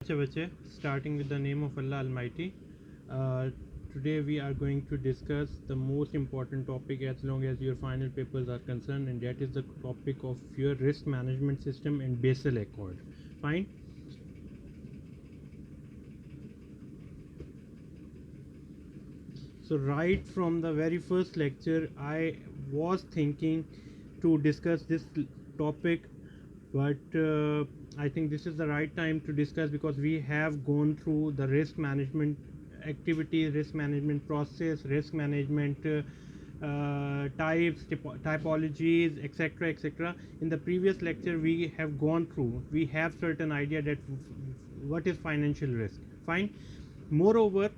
Starting with the name of Allah Almighty. Today we are going to discuss the most important topic as long as your final papers are concerned, and that is the topic of your risk management system and Basel Accord. Fine. So right from the very first lecture, I was thinking to discuss this topic, but I think this is the right time to discuss because we have gone through the risk management activities, risk management process, risk management types, typologies, etc., etc. In the previous lecture, we have gone through. We have certain idea that what is financial risk. Fine. Moreover,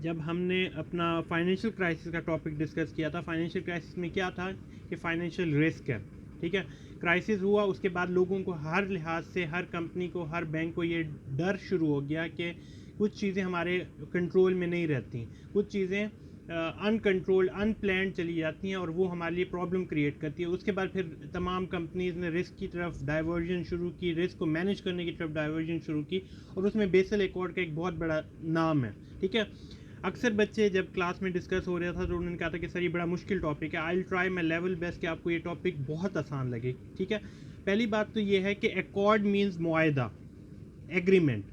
जब हमने अपना financial crisis का topic discuss किया था, financial crisis में क्या था कि फाइनेंशियल रिस्क है, ठीक है। क्राइसिस हुआ, उसके बाद लोगों को हर लिहाज से, हर कंपनी को, हर बैंक को ये डर शुरू हो गया कि कुछ चीज़ें हमारे कंट्रोल में नहीं रहती, कुछ चीज़ें अनकंट्रोल्ड अनप्लान्ड चली जाती हैं और वो हमारे लिए प्रॉब्लम क्रिएट करती है। उसके बाद फिर तमाम कंपनीज़ ने रिस्क की तरफ डाइवर्जन शुरू की, रिस्क को मैनेज करने की तरफ डाइवर्जन शुरू की, और उसमें बेसल एकॉर्ड का एक बहुत बड़ा नाम है, ठीक है। अक्सर बच्चे जब क्लास में डिस्कस हो रहा था तो उन्होंने कहा था कि सर ये बड़ा मुश्किल टॉपिक है, I will try my level best कि आपको ये टॉपिक बहुत आसान लगे, ठीक है। पहली बात तो ये है कि एकॉर्ड मीन्स मुआहदा, agreement,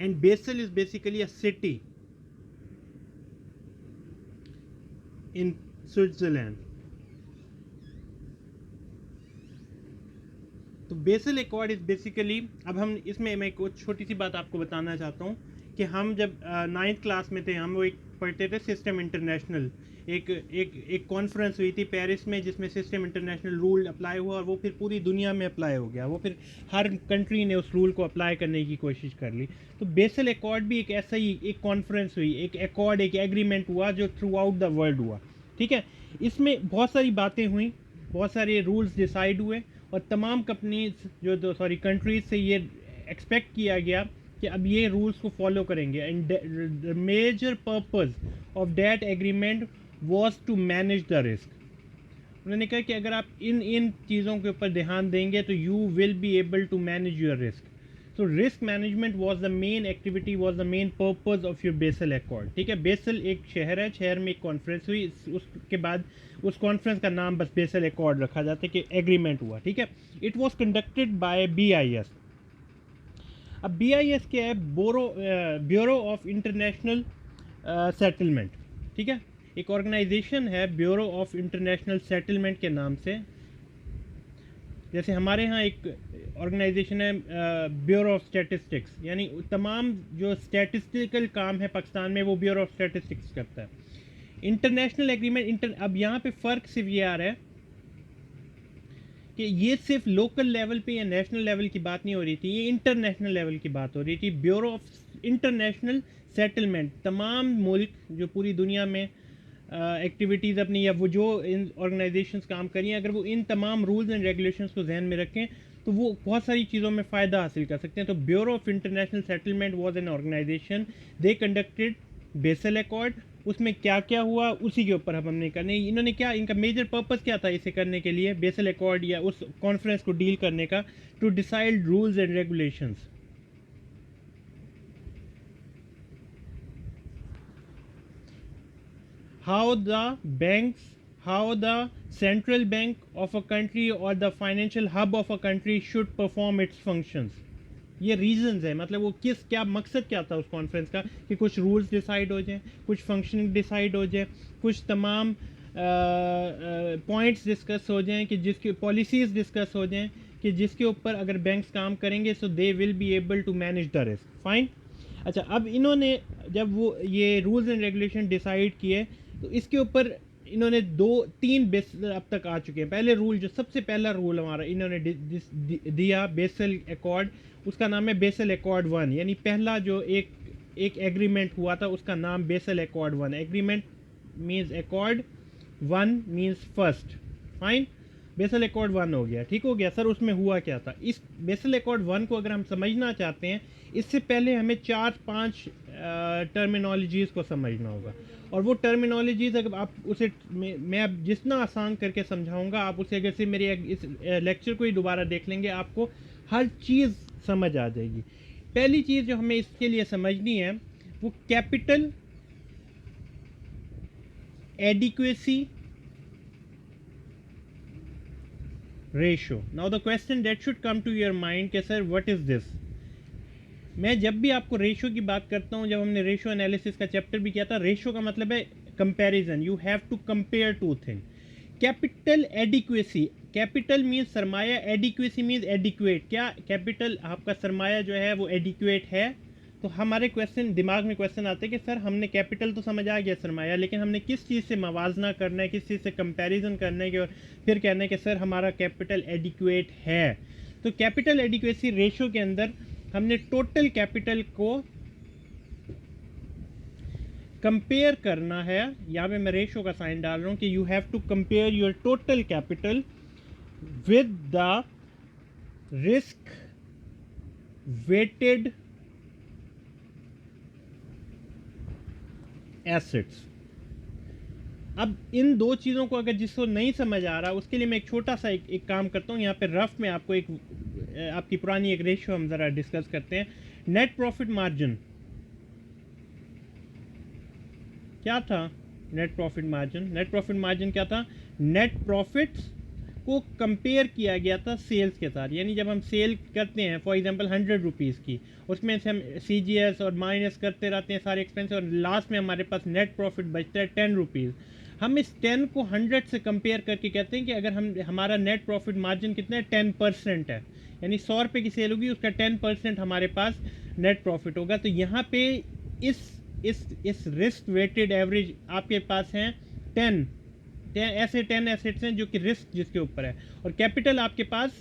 and Basel is basically a city in Switzerland. तो बेसल एकॉर्ड इज बेसिकली, अब हम इसमें मैं एक छोटी सी बात आपको बताना चाहता हूँ कि हम जब 9th क्लास में थे, हम वो एक पढ़ते थे सिस्टम इंटरनेशनल, एक कॉन्फ्रेंस हुई थी पेरिस में जिसमें सिस्टम इंटरनेशनल रूल अप्लाई हुआ और वो फिर पूरी दुनिया में अप्लाई हो गया, वो फिर हर कंट्री ने उस रूल को अप्लाई करने की कोशिश कर ली। तो बेसल एकॉर्ड भी एक ऐसा ही एक कॉन्फ्रेंस हुई, एक एकॉर्ड, एक एग्रीमेंट हुआ जो थ्रू आउट द वर्ल्ड हुआ, ठीक है। इसमें बहुत सारी बातें हुई, बहुत सारे रूल्स डिसाइड हुए और तमाम कंपनीज कंट्रीज से ये एक्सपेक्ट किया गया कि अब ये रूल्स को फॉलो करेंगे, and the major purpose of that agreement was to manage the risk. उन्होंने कहा कि अगर आप इन चीज़ों के ऊपर ध्यान देंगे तो you will be able to manage your risk. तो risk management was the main activity, was the main purpose of your Basel accord, ठीक है। बेसल एक शहर है, शहर में एक कॉन्फ्रेंस हुई, उसके बाद उस कॉन्फ्रेंस का नाम बस बेसल एकॉर्ड रखा जाता है कि एग्रीमेंट हुआ, ठीक है। It was conducted by BIS। अब BIS क्या है? ब्यूरो ऑफ इंटरनेशनल सेटलमेंट, ठीक है। एक ऑर्गेनाइजेशन है ब्यूरो ऑफ इंटरनेशनल सेटलमेंट के नाम से, जैसे हमारे यहाँ एक ऑर्गेनाइजेशन है ब्यूरो ऑफ स्टैटिस्टिक्स, यानी तमाम जो स्टैटिस्टिकल काम है पाकिस्तान में वो ब्यूरो ऑफ स्टैटिस्टिक्स करता है। इंटरनेशनल एग्रीमेंट, अब यहाँ पे फ़र्क सिर्फ ये आ रहा है कि ये सिर्फ लोकल लेवल पे या नेशनल लेवल की बात नहीं हो रही थी, ये इंटरनेशनल लेवल की बात हो रही थी। ब्यूरो ऑफ इंटरनेशनल सेटलमेंट, तमाम मुल्क जो पूरी दुनिया में एक्टिविटीज़ अपनी या वो जो इन ऑर्गेनाइजेशंस काम करी हैं, अगर वो इन तमाम रूल्स एंड रेगुलेशंस को जहन में रखें तो वो बहुत सारी चीज़ों में फ़ायदा हासिल कर सकते हैं। तो bureau of international settlement was an organisation, they conducted Basel accord. उसमें क्या क्या हुआ उसी के ऊपर हम हमने करने, इन्होंने क्या, इनका मेजर पर्पस क्या था इसे करने के लिए, बेसल एकॉर्ड या उस कॉन्फ्रेंस को डील करने का, to decide rules and regulations. how the central bank of a country or the financial hub of a country should perform its functions। ये रीजंस है, मतलब वो क्या मकसद क्या था उस कॉन्फ्रेंस का कि कुछ रूल्स डिसाइड हो जाएं, कुछ फंक्शनिंग डिसाइड हो जाए, कुछ तमाम पॉइंट्स डिस्कस हो जाएं, कि जिसके पॉलिसीज़ डिस्कस हो जाएं कि जिसके ऊपर अगर बैंक्स काम करेंगे so they will be able to manage the risk. Fine. अच्छा, अब इन्होंने जब वो ये रूल्स एंड रेगुलेशन डिसाइड किए तो इसके ऊपर इन्होंने 2-3 बेस अब तक आ चुके हैं। पहले रूल, जो सबसे पहला रूल हमारा इन्होंने दिया बेसल एकॉर्ड, उसका नाम है बेसल एकॉर्ड 1, यानी पहला जो एक एग्रीमेंट हुआ था उसका नाम Basel accord 1। Agreement means accord, 1 means first. Fine. Basel accord 1 हो गया, ठीक हो गया सर। उसमें हुआ क्या था, इस बेसल अकॉर्ड 1 को अगर हम समझना चाहते हैं, इससे पहले हमें 4-5 टर्मिनोलॉजीज़ को समझना होगा। और वो टर्मिनोलॉजीज़ अगर आप उसे मैं अब जितना आसान करके समझाऊंगा, आप उसे अगर से मेरे इस लेक्चर को ही दोबारा देख लेंगे, आपको हर चीज़ समझ आ जाएगी। पहली चीज़ जो हमें इसके लिए समझनी है वो capital adequacy ratio. Now the question that should come to your mind कि सर व्हाट इज दिस। मैं जब भी आपको रेशो की बात करता हूं, जब हमने रेशो एनालिसिस का चैप्टर भी किया था, रेशो का मतलब है comparison, you have to compare two thing. Capital adequacy, capital means सरमाया, एडिक्वेसी मीन्स एडिक्वेट। क्या कैपिटल आपका सरमाया जो है वो एडिक्वेट है? तो हमारे क्वेश्चन दिमाग में क्वेश्चन आते हैं कि सर हमने कैपिटल तो समझ आ गया सरमाया, लेकिन हमने किस चीज़ से मवाजना करना है, किस चीज़ से कंपैरिजन करना है कि और फिर कहना है कि सर हमारा कैपिटल एडिक्वेट है। तो कैपिटल एडिक्वेसी रेशो के अंदर हमने टोटल कैपिटल को कंपेयर करना है। यहाँ पे मैं रेशो का साइन डाल रहा हूँ कि you have to compare your total capital with the risk weighted assets. अब इन दो चीज़ों को अगर जिसको नहीं समझ आ रहा, उसके लिए मैं एक छोटा सा एक काम करता हूँ। यहाँ पे रफ में आपको एक आपकी पुरानी एक रेशियो हम ज़रा डिस्कस करते हैं। नेट प्रॉफिट मार्जिन क्या था? Net profit margin, net profit margin क्या था? नेट प्रॉफिट्स को कंपेयर किया गया था सेल्स के साथ। यानी जब हम सेल करते हैं फॉर एग्जांपल 100 रुपीज़ की, उसमें से हम CGS और माइनस करते रहते हैं सारे एक्सपेंस, और लास्ट में हमारे पास नेट प्रॉफिट बचता है 10 रुपीज़। हम इस 10 को 100 से कंपेयर करके कहते हैं कि अगर हमारा नेट प्रॉफिट मार्जिन कितना है, 10% है। यानी 100 रुपये की सेल होगी, उसका 10% हमारे पास नेट प्रॉफिट होगा। तो यहाँ पे इस रिस्क वेटेड एवरेज आपके पास हैं 10 ऐसे 10 एसेट्स हैं जो कि रिस्क जिसके ऊपर है, और कैपिटल आपके पास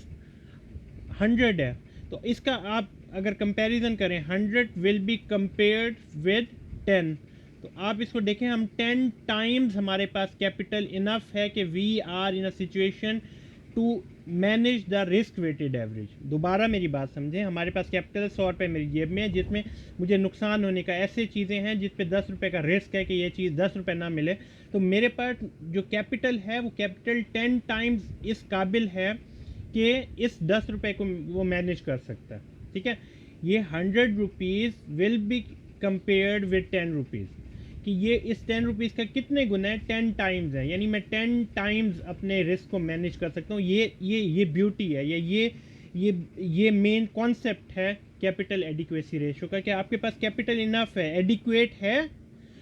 100 है। तो इसका आप अगर कंपैरिजन करें, 100 विल बी कंपेयर्ड विद 10। तो आप इसको देखें, हम 10 टाइम्स हमारे पास कैपिटल इनफ है कि we are in a situation to manage the risk weighted average. दोबारा मेरी बात समझें, हमारे पास कैपिटल 100 रुपये मेरी जेब में है, जिसमें मुझे नुकसान होने का ऐसे चीज़ें हैं जिस पे 10 रुपये का रिस्क है कि ये चीज़ 10 रुपये ना मिले। तो मेरे पास जो कैपिटल है वो कैपिटल 10 टाइम्स इस काबिल है कि इस 10 रुपये को वो मैनेज कर सकता है। ठीक है, ये 100 rupees will be compared with 10 rupees कि ये इस 10 रुपीज़ का कितने गुना है, 10 टाइम्स है। यानी मैं 10 टाइम्स अपने रिस्क को मैनेज कर सकता हूँ। ये ब्यूटी है, ये मेन कॉन्सेप्ट है कैपिटल एडिक्वेसी रेशो का, कि आपके पास कैपिटल इनफ है, एडिक्वेट है।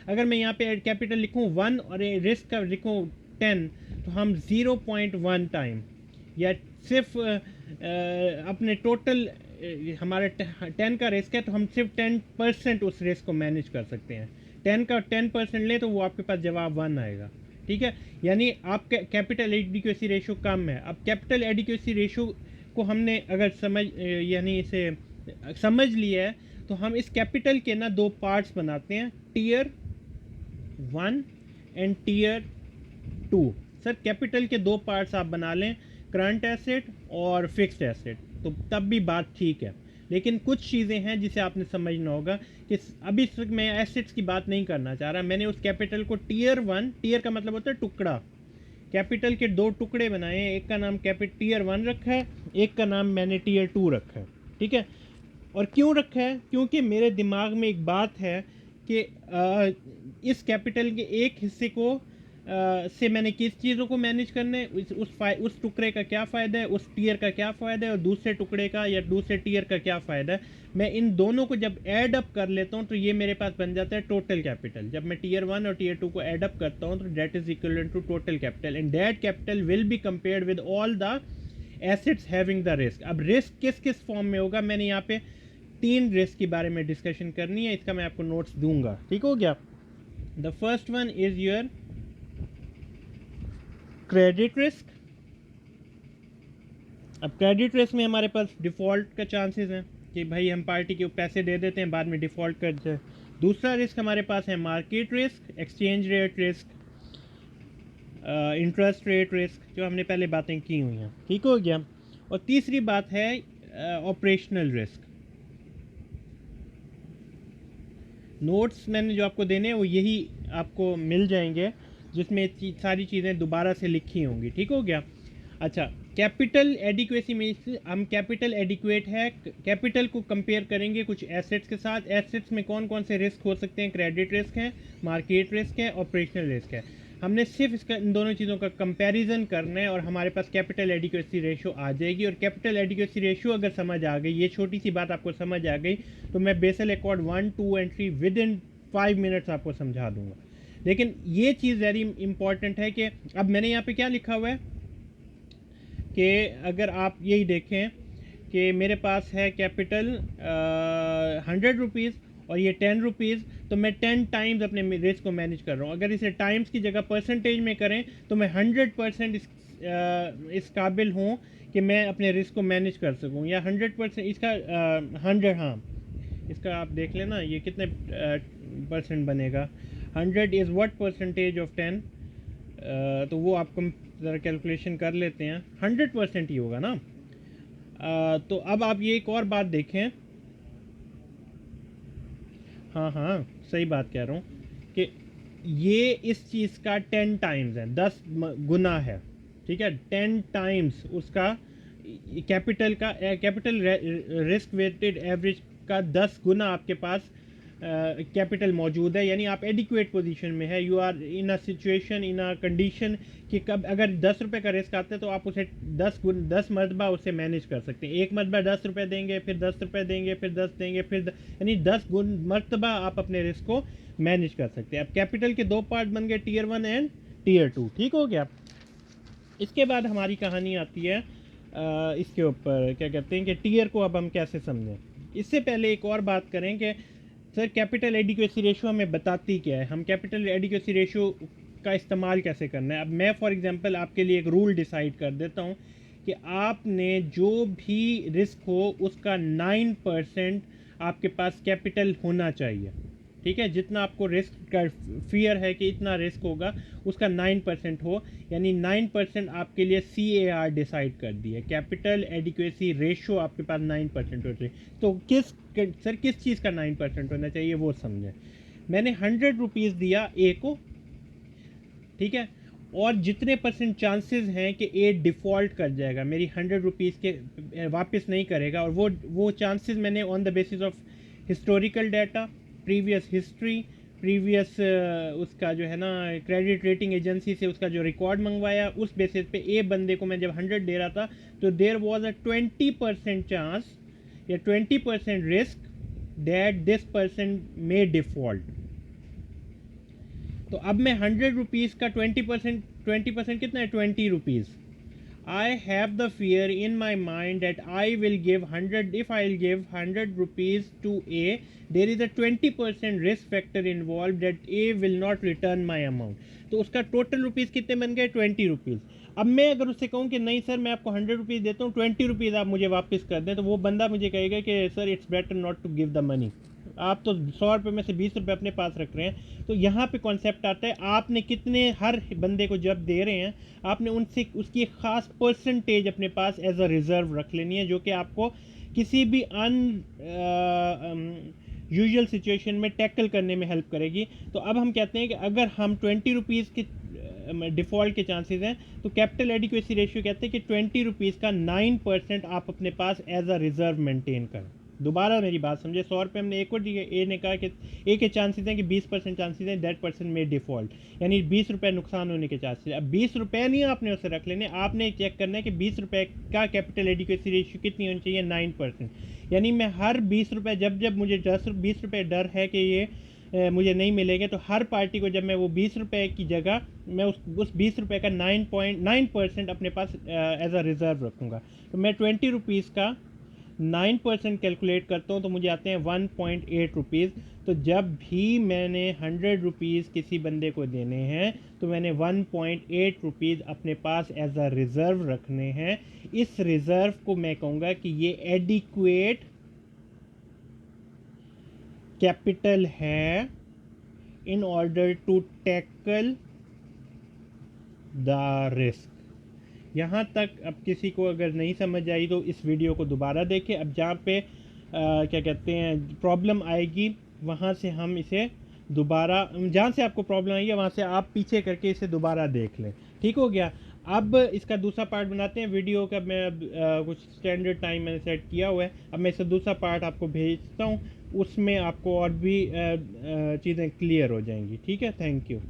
अगर मैं यहाँ पे कैपिटल लिखूँ 1 और रिस्क का लिखूँ 10, तो हम 0.1 टाइम या सिर्फ अपने टोटल हमारा 10 का रिस्क है, तो हम सिर्फ 10% उस रिस्क को मैनेज कर सकते हैं। 10 का 10% ले तो वो आपके पास जवाब 1 आएगा। ठीक है, यानी आपका कैपिटल एडिक्वेसी रेशो कम है। अब कैपिटल एडिक्वेसी रेशो को हमने अगर यानी इसे समझ लिया है, तो हम इस कैपिटल के ना दो पार्ट्स बनाते हैं, tier 1 and tier 2। Sir capital के दो पार्ट्स आप बना लें, करंट एसेट और फिक्स्ड एसेट, तो तब भी बात ठीक है। लेकिन कुछ चीज़ें हैं जिसे आपने समझना होगा कि अभी तक मैं एसेट्स की बात नहीं करना चाह रहा। मैंने उस कैपिटल को टीयर 1, टीयर का मतलब होता है टुकड़ा, कैपिटल के दो टुकड़े बनाए हैं, एक का नाम टीयर 1 रखा है, एक का नाम मैंने टीयर 2 रखा है। ठीक है, और क्यों रखा है? क्योंकि मेरे दिमाग में एक बात है कि इस कैपिटल के एक हिस्से को से मैंने किस चीज़ों को मैनेज करना है, उस टुकड़े का क्या फ़ायदा है, उस टीयर का क्या फ़ायदा है, और दूसरे टुकड़े का या दूसरे टीयर का क्या फ़ायदा है। मैं इन दोनों को जब ऐड अप कर लेता हूँ तो ये मेरे पास बन जाता है टोटल कैपिटल। जब मैं टीयर 1 और टीयर 2 को ऐड अप करता हूँ तो that is equal to total capital, and that capital will be compared with all the assets having the risk. अब रिस्क किस किस फॉर्म में होगा, मैंने यहाँ पे 3 रिस्क के बारे में डिस्कशन करनी है, इसका मैं आपको नोट्स दूंगा। ठीक हो गया? The first one is your credit risk. अब क्रेडिट रिस्क में हमारे पास डिफ़ॉल्ट का चांसेस हैं कि भाई हम पार्टी के पैसे दे देते हैं, बाद में डिफ़ॉल्ट कर जाए। दूसरा रिस्क हमारे पास है market risk, exchange rate risk. Interest rate risk, जो हमने पहले बातें की हुई हैं, ठीक हो गया। और तीसरी बात है ऑपरेशनल रिस्क। नोट्स मैंने जो आपको देने हैं वो यही आपको मिल जाएंगे, जिसमें सारी चीज़ें दोबारा से लिखी होंगी, ठीक हो गया। अच्छा, कैपिटल एडिक्वेसी में हम कैपिटल एडिक्वेट है, कैपिटल को कंपेयर करेंगे कुछ एसेट्स के साथ। एसेट्स में कौन कौन से रिस्क हो सकते हैं? क्रेडिट रिस्क है, मार्केट रिस्क है, ऑपरेशनल रिस्क है। हमने सिर्फ इसका इन दोनों चीज़ों का कंपैरिजन करना है और हमारे पास कैपिटल एडिक्वेसी रेशियो आ जाएगी। और कैपिटल एडिक्वेसी रेशियो अगर समझ आ गई, ये छोटी सी बात आपको समझ आ गई, तो मैं Basel accord 1, 2 and 3 within 5 minutes आपको समझा दूंगा। लेकिन ये चीज़ वेरी इंपॉर्टेंट है कि अब मैंने यहाँ पे क्या लिखा हुआ है कि अगर आप यही देखें कि मेरे पास है कैपिटल 100 रुपीज़ और ये 10 रुपीज़, तो मैं 10 टाइम्स अपने रिस्क को मैनेज कर रहा हूँ। अगर इसे टाइम्स की जगह परसेंटेज में करें तो मैं 100% इस काबिल हूँ कि मैं अपने रिस्क को मैनेज कर सकूँ, या 100% इसका 100, हाँ इसका आप देख लेना ये कितने परसेंट बनेगा। 100 इज़ व्हाट परसेंटेज ऑफ 10, तो वो आप ज़रा कैलकुलेशन कर लेते हैं, 100% ही होगा ना। तो अब आप ये एक और बात देखें, हाँ हाँ सही बात कह रहा हूँ कि ये इस चीज़ का 10 टाइम्स है, 10 गुना है, ठीक है। 10 टाइम्स उसका कैपिटल का, कैपिटल रिस्क वेटेड एवरेज का 10 गुना आपके पास कैपिटल मौजूद है। यानी आप एडिक्वेट पोजीशन में है, you are in a situation, in a condition कि कब अगर 10 रुपये का रिस्क आता है तो आप उसे 10 मरतबा उसे मैनेज कर सकते हैं। एक मरतबा 10 रुपये देंगे, फिर 10 रुपये देंगे, फिर 10 देंगे, फिर यानी 10 मरतबा आप अपने रिस्क को मैनेज कर सकते हैं। अब कैपिटल के दो पार्ट बन गए, टीयर 1 एंड टीयर 2, ठीक हो गया। इसके बाद हमारी कहानी आती है इसके ऊपर, क्या कहते हैं कि टीयर को अब हम कैसे समझें। इससे पहले एक और बात करें कि सर कैपिटल एडिक्वेसी रेशियो हमें बताती क्या है, हम कैपिटल एडिक्वेसी रेशियो का इस्तेमाल कैसे करना है। अब मैं फॉर एग्जांपल आपके लिए एक रूल डिसाइड कर देता हूँ कि आपने जो भी रिस्क हो उसका 9% आपके पास कैपिटल होना चाहिए, ठीक है। जितना आपको रिस्क का फियर है कि इतना रिस्क होगा, उसका 9% हो, यानी 9% आपके लिए CAR डिसाइड कर दिया, कैपिटल एडिक्वेसी रेशियो आपके पास 9% हो चाहिए। तो सर किस चीज़ का 9% होना चाहिए वो समझें। मैंने 100 रुपीज़ दिया ए को, ठीक है, और जितने परसेंट चांसेस हैं कि ए डिफ़ॉल्ट कर जाएगा, मेरी 100 रुपीज़ के वापस नहीं करेगा, और वो चांसेस मैंने on the basis of historical data, previous history, previous उसका जो है ना क्रेडिट रेटिंग एजेंसी से उसका जो रिकॉर्ड मंगवाया, उस बेसिस पे ए बंदे को मैं जब 100 दे रहा था तो देयर वाज अ 20% चांस या 20% risk that this person may default. तो अब मैं 100 रुपीज़ का 20% कितना है, 20 rupees. I have the fear in my mind that I will give 100, if I will give 100 rupees to A, there is a 20% risk factor involved that A will not return my amount. तो उसका total rupees कितने बन गए, 20 rupees. अब मैं अगर उससे कहूँ कि नहीं सर मैं आपको 100 रुपीज़ देता हूँ, 20 रुपीज़ आप मुझे वापस कर दें, तो वो बंदा मुझे कहेगा कि sir it's better not to give the money, आप तो 100 रुपये में से 20 रुपये अपने पास रख रहे हैं। तो यहाँ पे कॉन्सेप्ट आता है, आपने कितने हर बंदे को जब दे रहे हैं, आपने उनसे उसकी एक ख़ास परसेंटेज अपने पास एज अ रिज़र्व रख लेनी है, जो कि आपको किसी भी यूजुअल सिचुएशन में टैकल करने में हेल्प करेगी। तो अब हम कहते हैं कि अगर हम 20 रुपीज़ के डिफ़ॉल्ट के चांसेस हैं, तो कैपिटल एडिक्वेसी रेशियो कहते हैं कि 20 रुपीज़ का 9% आप अपने पास एज अ रिज़र्व मेंटेन करें। दोबारा मेरी बात समझे, 100 रुपये हमने ए को दिए, ए ने कहा कि ए के चांसेस हैं कि 20% चांसेस हैं दैट पर्सन में डिफ़ॉल्ट, यानी 20 रुपये नुकसान होने के चांसेस। अब 20 रुपये नहीं आपने उसे रख लेने, आपने चेक करना है कि 20 रुपये का कैपिटल एडिक्वेसी रेशियो कितनी होनी चाहिए, 9%। यानी मैं हर 20 रुपये, जब जब मुझे 20 रुपये डर है कि ये मुझे नहीं मिलेंगे, तो हर पार्टी को जब मैं वो 20 रुपये की जगह मैं उस 20 रुपये का 9.9% अपने पास एज अ रिज़र्व रखूँगा। तो मैं 20 रुपीज़ का 9% कैलकुलेट करता हूँ तो मुझे आते हैं 1.8 रुपीज़। तो जब भी मैंने 100 रुपीज़ किसी बंदे को देने हैं तो मैंने 1.8 रुपीज़ अपने पास एज अ रिज़र्व रखने हैं। इस रिज़र्व को मैं कहूँगा कि ये एडिक्वेट कैपिटल है in order to tackle the risk. यहाँ तक अब किसी को अगर नहीं समझ आई तो इस वीडियो को दोबारा देखें। अब जहाँ पे क्या कहते हैं प्रॉब्लम आएगी, वहाँ से हम इसे दोबारा, जहाँ से आपको प्रॉब्लम आई है वहाँ से आप पीछे करके इसे दोबारा देख लें। ठीक हो गया। अब इसका दूसरा पार्ट बनाते हैं वीडियो का। मैं अब कुछ स्टैंडर्ड टाइम मैंने सेट किया हुआ है। अब मैं इसका दूसरा पार्ट आपको भेजता हूँ, उसमें आपको और भी चीज़ें क्लियर हो जाएंगी। ठीक है, थैंक यू।